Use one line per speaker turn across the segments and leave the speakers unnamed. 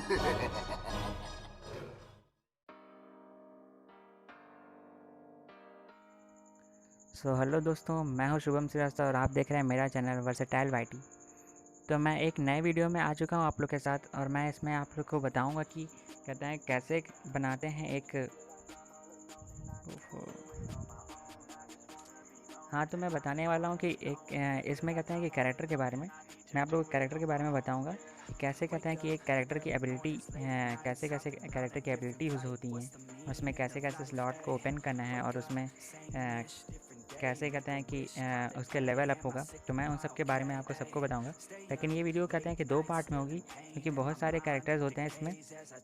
Hello दोस्तों, मैं हूं शुभम श्रीवास्तव और आप देख रहे हैं मेरा चैनल वर्सेटाइल वाईटी। तो मैं एक नए वीडियो में आ चुका हूं आप लोग के साथ और मैं इसमें आप लोग को बताऊंगा कि कहते हैं कैसे बनाते हैं एक हाँ, तो मैं बताने वाला हूं कि इसमें कहते हैं कि कैरेक्टर के बारे में मैं आप लोग को कैरेक्टर के बारे में बताऊंगा कि कैसे कहते हैं कि एक कैरेक्टर की एबिलिटी कैसे कैसे कैरेक्टर की एबिलिटी यूज़ होती हैं, उसमें कैसे कैसे स्लॉट को ओपन करना है और उसमें कैसे कहते हैं कि उसके लेवल अप होगा। तो मैं उन सब के बारे में आपको सबको बताऊंगा। लेकिन ये वीडियो कहते हैं कि 2 पार्ट में होगी क्योंकि बहुत सारे कैरेक्टर्स होते हैं इसमें,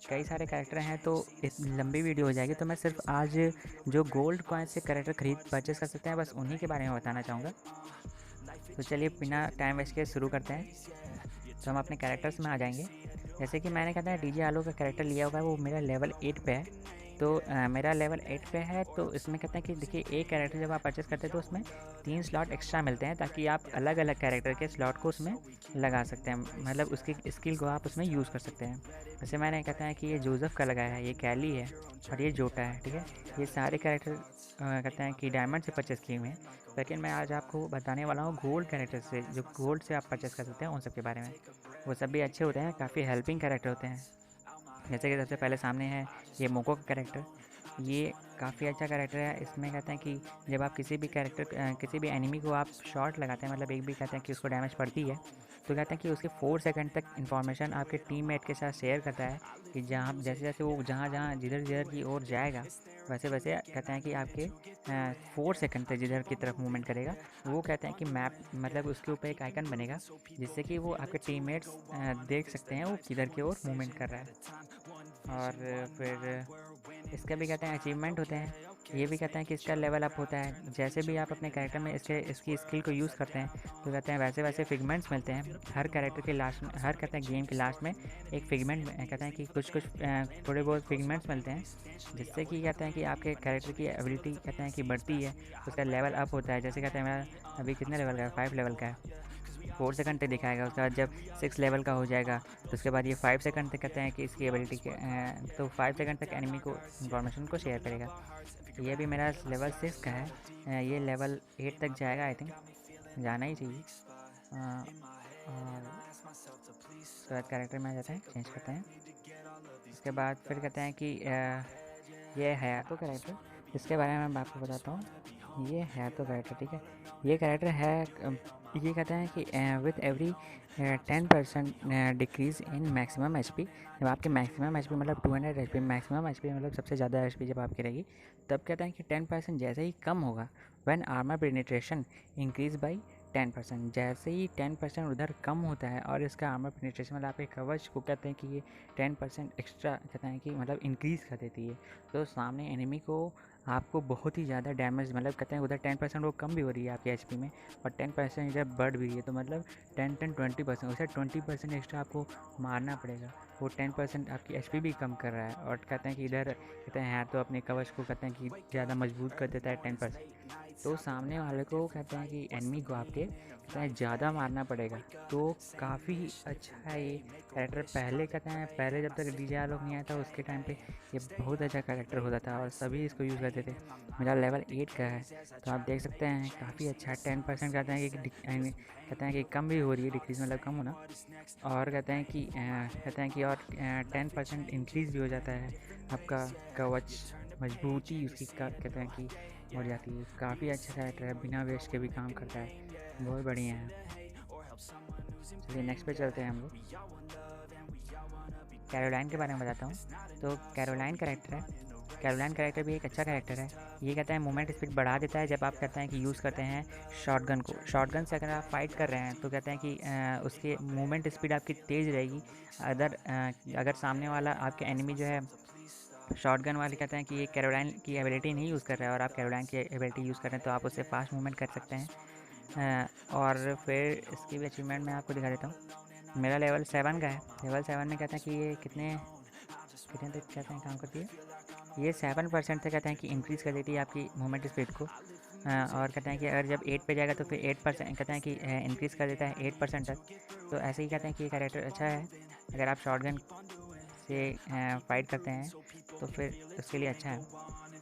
कई सारे कैरेक्टर हैं तो इस लंबी वीडियो हो जाएगी। तो मैं सिर्फ आज जो गोल्ड कॉइन से कैरेक्टर खरीद परचेस कर सकते हैं बस उन्हीं के बारे में बताना चाहूँगा। तो चलिए बिना टाइम वेस्ट के शुरू करते हैं। तो हम अपने कैरेक्टर्स में आ जाएंगे। जैसे कि मैंने कहता है डीजे आलू का कैरेक्टर लिया हुआ है, वो मेरा लेवल 8 पे है। तो मेरा लेवल 8 पे है तो इसमें कहते हैं कि देखिए एक कैरेक्टर जब आप परचेस करते हैं तो उसमें 3 स्लॉट एक्स्ट्रा मिलते हैं ताकि आप अलग अलग कैरेक्टर के स्लॉट को उसमें लगा सकते हैं, मतलब उसकी स्किल को आप उसमें यूज़ कर सकते हैं। जैसे मैंने कहता है कि ये जोसेफ का लगाया है, ये कैली है और ये जोटा है, ठीक है। ये सारे कैरेक्टर कहते हैं कि डायमंड से परचेस किए हुए हैं। लेकिन मैं आज आपको बताने वाला हूँ गोल्ड कैरेक्टर से, जो गोल्ड से आप परचेस कर सकते हैं उन सब के बारे में। वो सब भी अच्छे होते हैं, काफ़ी हेल्पिंग कैरेक्टर होते हैं। जैसे कि सबसे पहले सामने है ये मोको का कैरेक्टर। ये काफ़ी अच्छा कैरेक्टर है। इसमें कहते हैं कि जब आप किसी भी एनिमी को आप शॉट लगाते हैं, मतलब एक भी कहते हैं कि उसको डैमेज पड़ती है, तो कहते हैं कि उसके 4 सेकंड तक इन्फॉर्मेशन आपके टीममेट के साथ शेयर करता है कि जहाँ जैसे जैसे वो जहाँ जहाँ जिधर जिधर की ओर जाएगा वैसे वैसे कहते हैं कि आपके 4 सेकंड तक जिधर की तरफ मूवमेंट करेगा वो कहते हैं कि मैप, मतलब उसके ऊपर एक आइकन बनेगा जिससे कि वो आपके टीममेट्स देख सकते हैं वो किधर की ओर मूवमेंट कर रहा है। और फिर इसका भी कहते हैं अचीवमेंट होते हैं। ये भी कहते हैं कि इसका लेवल अप होता है। जैसे भी आप अपने कैरेक्टर में इसकी स्किल को यूज़ करते हैं तो कहते हैं वैसे वैसे फिगमेंट्स मिलते हैं हर कैरेक्टर के लास्ट में, हर कहते हैं गेम के लास्ट में एक फिगमेंट कहते हैं कि कुछ कुछ थोड़े बहुत फिगमेंट्स मिलते हैं जिससे कि कहते हैं कि आपके कैरेक्टर की एबिलिटी कहते हैं कि बढ़ती है, उसका लेवल अप होता है। जैसे कहते हैं मेरा अभी कितने लेवल का है, 5 लेवल का है। 4 सेकंड तक दिखाएगा, उसके बाद जब 6 लेवल का हो जाएगा तो उसके बाद ये 5 सेकंड तक कहते हैं कि इसकी एबिलिटी के तो 5 सेकंड तक एनिमी को इन्फॉर्मेशन को शेयर करेगा। तो ये भी मेरा लेवल 6 का है। ये लेवल 8 तक जाएगा, आई थिंक जाना ही चाहिए। और उसके बाद कैरेक्टर में आ जाते हैं, चेंज करते हैं। उसके बाद फिर कहते हैं कि ये है तो कैरेक्टर, इसके बारे में मैं आपको बताता हूँ। ये है तो कैरेक्टर, ठीक है। ये कैरेक्टर है ये कहते हैं कि with every 10% decrease in maximum HP. जब आपके मैक्सिमम एचपी मतलब 200 एचपी, मैक्सिमम एचपी मतलब सबसे ज़्यादा एचपी जब आपकी रहेगी, तब कहते हैं कि 10% जैसे ही कम होगा, when armour penetration increase by 10%। जैसे ही 10% उधर कम होता है और इसका आर्मर पेनिट्रेशन मतलब आपके कवच को कहते हैं कि ये 10% एक्स्ट्रा कहते हैं कि मतलब इंक्रीज़ कर देती है। तो सामने एनिमी को आपको बहुत ही ज़्यादा डैमेज, मतलब कहते हैं उधर 10% वो कम भी हो रही है आपकी एचपी में और 10% इधर बढ़ भी रही है, तो मतलब 10-20% उसे 20% एक्स्ट्रा आपको मारना पड़ेगा। वो 10% आपकी एचपी भी कम कर रहा है और कहते हैं कि इधर कहते हैं तो अपने कवच को कहते हैं कि ज़्यादा मजबूत कर देता है 10%। तो सामने वाले को कहते हैं कि एनिमी को आपके कहते हैं ज़्यादा मारना पड़ेगा। तो काफ़ी अच्छा है ये कैरेक्टर। पहले कहते हैं पहले जब तक डीजे लोग नहीं आया था उसके टाइम पे ये बहुत अच्छा कैरेक्टर होता था और सभी इसको यूज़ करते थे। मेरा लेवल 8 का है तो आप देख सकते हैं काफ़ी अच्छा 10% कहते हैं कि कहते हैं कि कम भी हो रही है, डिक्रीज़ मतलब कम होना। और कहते हैं कि और 10% इंक्रीज़ भी हो जाता है आपका कवच, मजबूती उसकी कहते हैं कि बढ़ जाती है। काफ़ी अच्छा कैरेक्टर है, बिना वेस्ट के भी काम करता है, बहुत बढ़िया है। चलिए नेक्स्ट पे चलते हैं हम लोग। कैरोलाइन के बारे में बताता हूँ। तो कैरोलाइन कैरेक्टर है, कैरोलाइन कैरेक्टर भी एक अच्छा कैरेक्टर है। ये कहता है मूवमेंट स्पीड बढ़ा देता है जब आप कहते हैं कि यूज़ करते हैं शॉटगन को। शॉटगन से अगर आप फाइट कर रहे हैं तो कहते हैं कि उसकी मूवमेंट स्पीड आपकी तेज़ रहेगी। अगर सामने वाला आपके एनिमी जो है शॉटगन वाले कहते हैं कि ये कैरोलाइन की एबिलिटी नहीं यूज़ कर रहा है और आप कैरोलाइन की एबिलिटी यूज़ कर रहे हैं तो आप उससे फास्ट मूवमेंट कर सकते हैं। और फिर इसकी भी अचीवमेंट मैं आपको दिखा देता हूँ। मेरा लेवल 7 का है। लेवल 7 में कहते हैं कि ये कितने कितने तक कहते हैं काम करती है। ये 7% तक कहते हैं कि इंक्रीज़ कर देती है आपकी मूवमेंट स्पीड को। और कहते हैं कि अगर जब 8 पे जाएगा तो फिर 8% कहते हैं कि इंक्रीज़ कर देता है 8% तक। तो ऐसे ही कहते हैं कि ये कैरेक्टर अच्छा है। अगर आप शॉटगन से फाइट करते हैं तो फिर उसके लिए अच्छा है।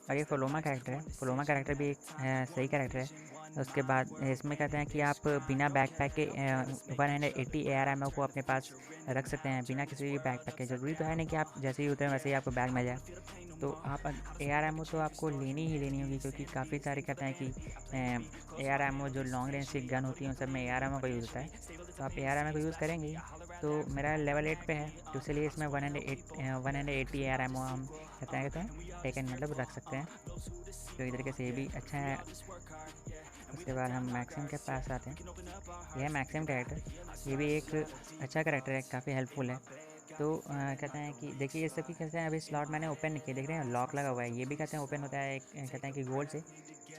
और ये फ्लोमा कैरेक्टर है, फ्लोमा कैरेक्टर भी एक सही कैरेक्टर है। उसके बाद इसमें कहते हैं कि आप बिना बैकपैक के 180 AR को अपने पास रख सकते हैं बिना किसी भी बैकपैक के। ज़रूरी तो है नहीं कि आप जैसे ही उतरें वैसे ही आपको बैग मिल जाए। तो आप AR तो आपको लेनी ही लेनी होगी, क्योंकि काफ़ी सारे कहते हैं कि AR जो लॉन्ग रेंज की गन होती है उन सब में AR का यूज़ होता है। तो आप AR को यूज़ करेंगे ही। तो मेरा लेवल 8 पे है, तो इसलिए इसमें 180 AR हम कहते हैं टेकन मतलब रख सकते हैं। तो इस तरीके से ये भी अच्छा है। उसके बाद हम मैक्सिम के पास आते हैं। यह है मैक्सिम कैरेक्टर, ये भी एक अच्छा कैरेक्टर है, काफ़ी हेल्पफुल है। तो कहते हैं कि देखिए ये सब की कहते हैं अभी स्लॉट मैंने ओपन नहीं किया, देख रहे हैं लॉक लगा हुआ है। ये भी कहते हैं ओपन होता है कहते हैं कि गोल्ड से।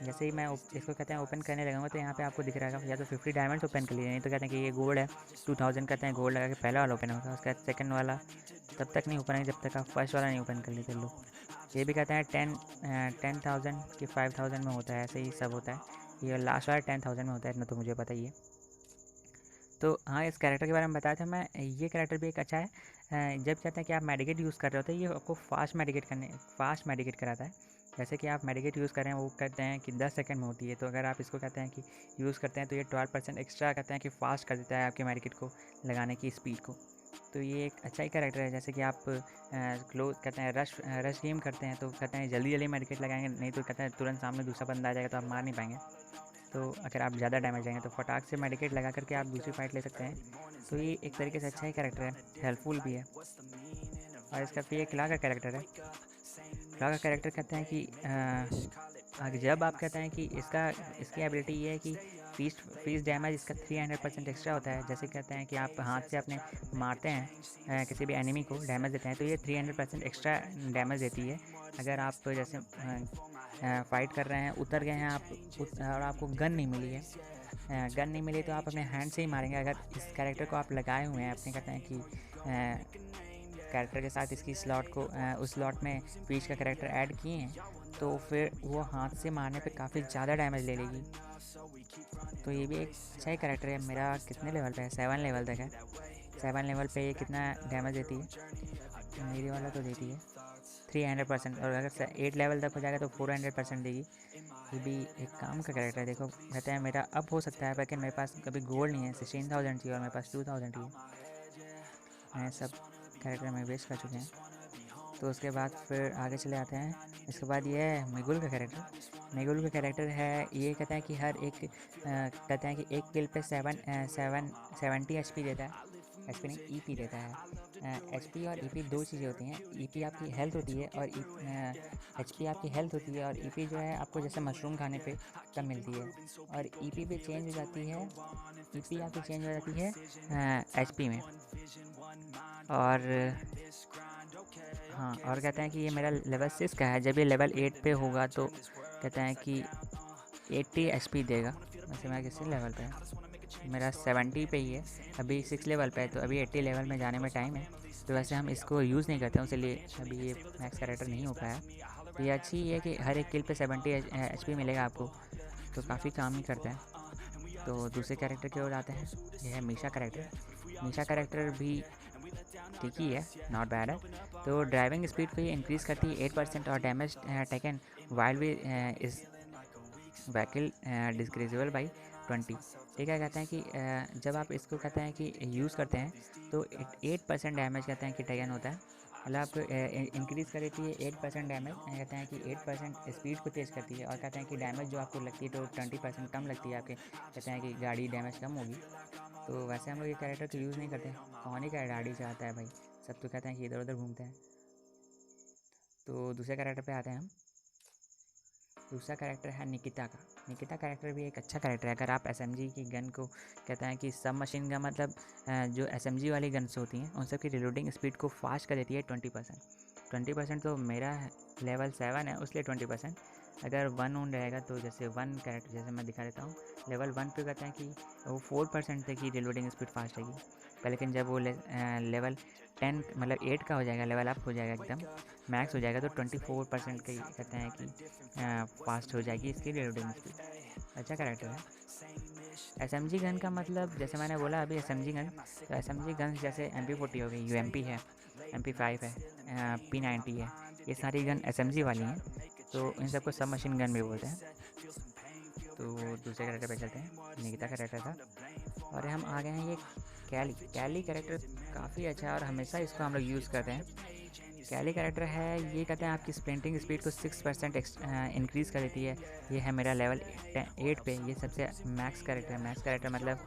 जैसे ही मैं इसको कहते हैं ओपन करने लगूँगा तो यहाँ पे आपको दिख रहा है या तो 50 डायमंड्स ओपन कर लिए, नहीं तो कहते हैं कि ये गोल्ड है 2000 कहते हैं गोल्ड लगा के पहला वाला ओपन होगा। उसका सेकंड वाला तब तक नहीं ओपन है जब तक आप फर्स्ट वाला नहीं ओपन कर लेते लोग। ये भी कहते हैं 10,000 कि 5,000 में होता है, ऐसे ही सब होता है। ये लास्ट वाला 10,000 में होता है, इतना तो मुझे पता ही है। तो हाँ, इस कैरेक्टर के बारे में बताया था मैं। ये कैरेक्टर भी एक अच्छा है। जब कहते हैं कि आप मेडिकेट यूज़ कर रहे होते हैं, ये आपको फास्ट मेडिकेट कराता है। जैसे कि आप मेडिकेट यूज़ कर रहे हैं, वो कहते हैं कि 10 सेकंड में होती है। तो अगर आप इसको कहते हैं कि यूज़ करते हैं तो ये 12% एक्स्ट्रा कहते हैं कि फास्ट कर देता है आपके मेडिकेट को लगाने की स्पीड को। तो ये एक अच्छा ही कैरेक्टर है। जैसे कि आप क्लोज कहते हैं रश गेम करते हैं तो कहते हैं जल्दी जल्दी मेडिकेट लगाएंगे, नहीं तो कहते हैं तुरंत सामने दूसरा बंदा आ जाएगा तो आप मार नहीं पाएंगे। तो अगर आप ज़्यादा डैमेज लेंगे तो फटाक से मेडिकेट लगा करके आप दूसरी फाइट ले सकते हैं। तो ये एक तरीके से अच्छा ही कैरेक्टर है, हेल्पफुल भी है। और इसका फिर क्ला का कैरेक्टर है। क्ला का कैरेक्टर कहते हैं कि जब आप कहते हैं कि इसकी एबिलिटी ये है कि फीस डैमेज इसका 300% एक्स्ट्रा होता है। जैसे कहते हैं कि आप हाथ से अपने मारते हैं किसी भी एनिमी को डैमेज देते हैं तो ये 300% एक्स्ट्रा डैमेज देती है। अगर आप जैसे फाइट कर रहे हैं, उतर गए हैं आप और आपको गन नहीं मिली है, गन नहीं मिली तो आप अपने हैंड से ही मारेंगे। अगर इस कैरेक्टर को आप लगाए हुए हैं अपने कहते हैं कि कैरेक्टर के साथ इसकी स्लॉट को उस स्लॉट में पीच का कैरेक्टर ऐड किए हैं तो फिर वो हाथ से मारने पे काफ़ी ज़्यादा डैमेज ले लेगी। तो ये भी एक अच्छा ही कैरेक्टर है। मेरा कितने लेवल पे है? 7 लेवल तक है। 7 लेवल पे ये कितना डैमेज देती है? मेरे वाला तो देती है 300%, और अगर 8 लेवल तक हो जाएगा तो 400% देगी। ये भी एक काम का कैरेक्टर है। देखो कहते हैं मेरा अब हो सकता है, लेकिन मेरे पास कभी गोल्ड नहीं है, 16,000 थी और मेरे पास 2,000 ही है। मैं सब कैरेक्टर में वेस्ट कर चुके हैं। तो उसके बाद फिर आगे चले आते हैं। इसके बाद ये है मिगुल का कैरेक्टर। मिगुल का कैरेक्टर है, ये कहते हैं कि हर एक कहते हैं कि एक किल पे 70 HP देता है। HP नहीं, EP देता है। HP और EP दो चीज़ें होती हैं। EP आपकी हेल्थ होती है और HP आपकी हेल्थ होती है, और EP जो है आपको जैसे मशरूम खाने पे तब मिलती है। और EP पे चेंज हो जाती है, EP आपकी चेंज हो जाती है HP में। और हाँ, और कहते हैं कि ये मेरा लेवल 6 का है। जब ये लेवल 8 पे होगा तो कहते हैं कि 80 HP देगा। वैसे मैं किसी लेवल पे है? मेरा 70 पे ही है, अभी 6 लेवल पे है, तो अभी 80 लेवल में जाने में टाइम है। तो वैसे हम इसको यूज़ नहीं करते हैं, इसलिए अभी ये मैक्स कैरेक्टर नहीं हो पाया। तो ये अच्छी है कि हर एक किल पे 70 HP मिलेगा आपको, तो काफ़ी काम ही करता है। तो दूसरे कैरेक्टर की ओर आते हैं। यह है मीशा कैरेक्टर। मीशा कैरेक्टर भी ठीक ही है, नॉट बैड है। तो ड्राइविंग स्पीड को ये इंक्रीज़ करती है 8% और डैमेज टेकन वाइल वी इस व्हीकल डिस्क्रीजेबल बाई 20। ठीक है, कहते हैं कि जब आप इसको कहते हैं कि यूज़ करते हैं तो 8% डैमेज कहते हैं कि टेकन होता है। मतलब आपको इंक्रीज़ कर देती है 8% डैमेज। कहते हैं कि 8% स्पीड को तेज़ करती है, और कहते हैं कि डैमेज जो आपको लगती है तो 20% कम लगती है आपके। कहते हैं कि गाड़ी डैमेज कम होगी। तो वैसे हम लोग ये कैरेक्टर तो यूज़ नहीं करते। कौन ही गाड़ी चलाता है भाई, सब तो कहते हैं कि इधर उधर घूमते हैं। तो दूसरे कैरेक्टर पे आते हैं हम। दूसरा कैरेक्टर है निकिता का। निकिता कैरेक्टर भी एक अच्छा कैरेक्टर है। अगर आप SMG की गन को कहते हैं कि सब मशीन गन मतलब जो SMG वाली गन्स होती हैं उन सब की रिलोडिंग स्पीड को फास्ट कर देती है 20%। तो मेरा लेवल 7 है उसलिए 20%। अगर 1 रहेगा तो जैसे 1 कैरेक्टर जैसे मैं दिखा देता हूँ, लेवल 1 पे कहते हैं कि वो 4% तक ही रिलोडिंग स्पीड फास्ट रहेगी। लेकिन जब वो लेवल 10 मतलब 8 का हो जाएगा, लेवल अप हो जाएगा, एकदम मैक्स हो जाएगा, तो 24% का कहते हैं कि फास्ट हो जाएगी इसकी रिलोडिंग स्पीड। अच्छा कैरेक्टर है। एसएमजी गन का मतलब जैसे मैंने बोला अभी एसएमजी गन, तो एसएमजी गन जैसे MP40 हो गई, यूएमपी है, MP5 है, P90 है, ये सारी गन एसएमजी वाली हैं, तो इन सबको सब मशीन गन भी बोलते हैं। तो दूसरे कैरेक्टर पे चलते हैं, निकिता कैरेक्टर था, और हम आ गए हैं ये कैली कैरेक्टर काफ़ी अच्छा है और हमेशा इसको हम लोग यूज़ करते हैं। कैली कैरेक्टर है, ये कहते हैं आपकी स्प्रिंटिंग स्पीड को 6% इंक्रीज़ कर देती है। ये है मेरा लेवल 8 पे, ये सबसे मैक्स कैरेक्टर है। मैक्स कैरेक्टर मतलब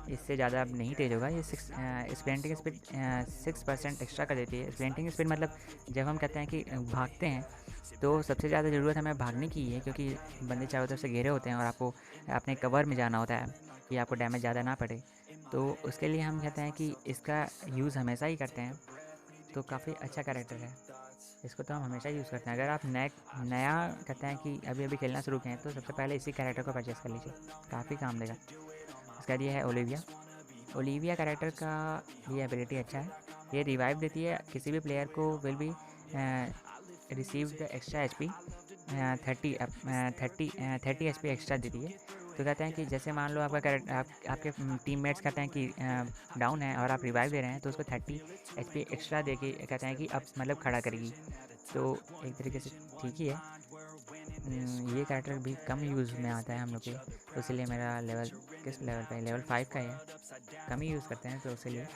इससे ज़्यादा अब नहीं तेज़ होगा। ये स्प्रिंटिंग स्पीड 6% एक्स्ट्रा कर देती है। स्प्रिंटिंग स्पीड मतलब जब हम कहते हैं कि भागते हैं तो सबसे ज़्यादा ज़रूरत हमें भागने की है, क्योंकि बंदे चारों तरफ से घेरे होते हैं और आपको अपने कवर में जाना होता है कि आपको डैमेज ज़्यादा ना पड़े। तो उसके लिए हम कहते हैं कि इसका यूज़ हमेशा ही करते हैं, तो काफ़ी अच्छा कैरेक्टर है, इसको तो हम हमेशा यूज़ करते हैं। अगर आप नया कहते हैं कि अभी अभी खेलना शुरू किए तो सबसे पहले इसी कैरेक्टर को परचेस कर लीजिए, काफ़ी काम देगा। इसका ये है ओलिविया कैरेक्टर का ये एबिलिटी अच्छा है। ये रिवाइव देती है, किसी भी प्लेयर को will be receive the extra HP 30 HP extra देती है। तो कहते हैं कि जैसे मान लो आपका कैरेक्टर आपके टीममेट्स कहते हैं कि डाउन है और आप रिवाइव दे रहे हैं, तो उसको 30 HP एक्स्ट्रा दे के कहते हैं कि अब मतलब खड़ा करेगी। तो एक तरीके से ठीक ही है। ये कैरेक्टर भी कम यूज़ में आता है हम लोग के, तो इसलिए मेरा लेवल किस लेवल पे है, लेवल 5 का है, कम ही यूज़ करते हैं, तो इसलिए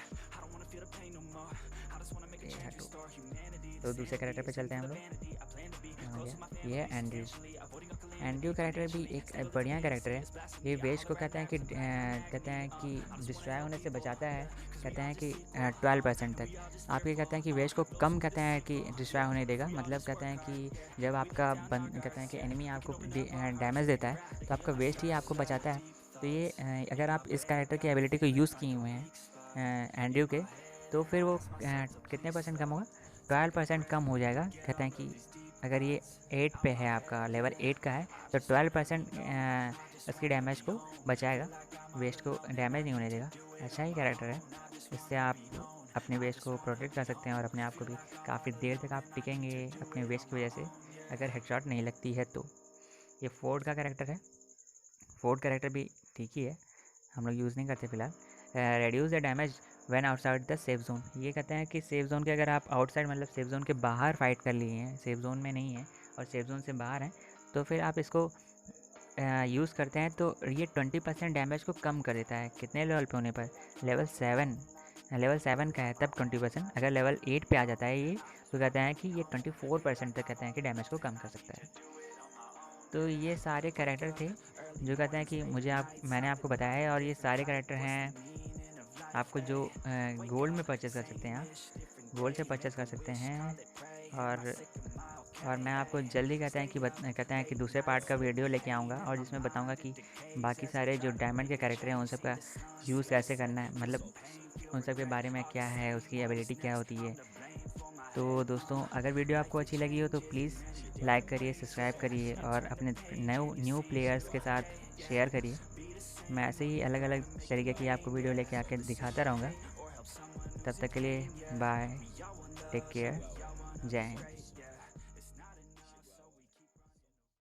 तो दूसरे कैरेक्टर पे चलते हैं हम लोग। ये है एंड्रयू कैरेक्टर भी एक बढ़िया कैरेक्टर है। ये वेस्ट को कहते हैं कि डिस्ट्रॉय होने से बचाता है, कहते हैं कि 12% तक। आप ये कहते हैं कि वेस्ट को कम कहते हैं कि डिस्ट्रॉय होने देगा, मतलब कहते हैं कि जब आपका कहते हैं कि एनिमी आपको डैमेज देता है तो आपका वेस्ट ही आपको बचाता है। तो ये अगर आप इस कैरेक्टर की एबिलिटी को यूज़ किए हुए हैं एंड्रयू के, तो फिर वो कितने परसेंट कम होगा, 12% कम हो जाएगा। कहते हैं कि अगर ये 8 पे है, आपका लेवल 8 का है, तो 12% उसकी डैमेज को बचाएगा, वेस्ट को डैमेज नहीं होने देगा। अच्छा ही कैरेक्टर है, इससे आप अपने वेस्ट को प्रोटेक्ट कर सकते हैं और अपने आप को भी काफ़ी देर तक आप टिकेंगे अपने वेस्ट की वजह से, अगर हेडशॉट नहीं लगती है तो। ये फोर्ड का कैरेक्टर है, फोर्ड कैरेक्टर भी ठीक ही है, हम लोग यूज़ नहीं करते फ़िलहाल। Reduce the damage when outside the safe zone, ये कहते हैं कि सेफ जोन के अगर आप आउटसाइड मतलब सेफ जोन के बाहर फाइट कर लिए हैं, सेफ जोन में नहीं है और सेफ जोन से बाहर हैं, तो फिर आप इसको यूज़ करते हैं तो ये 20% डैमेज को कम कर देता है। कितने लेवल पे होने पर, लेवल 7 का है तब 20%। अगर लेवल 8 पे आ जाता है ये, तो कहते हैं कि ये 24% तक कहते हैं कि डैमेज को कम कर सकता है। तो ये सारे कैरेक्टर थे जो कहते हैं कि मैंने आपको बताया है, और ये सारे कैरेक्टर हैं आपको जो गोल्ड में परचेज़ कर सकते हैं, आप गोल्ड से परचेज़ कर सकते हैं। और मैं आपको जल्दी कहते हैं कि दूसरे पार्ट का वीडियो लेके आऊँगा, और जिसमें बताऊँगा कि बाकी सारे जो डायमंड के कैरेक्टर हैं उन सब का यूज़ कैसे करना है, मतलब उन सब के बारे में क्या है, उसकी एबिलिटी क्या होती है। तो दोस्तों, अगर वीडियो आपको अच्छी लगी हो तो प्लीज़ लाइक करिए, सब्सक्राइब करिए और अपने न्यू प्लेयर्स के साथ शेयर करिए। मैं ऐसे ही अलग अलग तरीके की आपको वीडियो लेके आके दिखाता रहूँगा। तब तक के लिए बाय, टेक केयर, जय हिंद।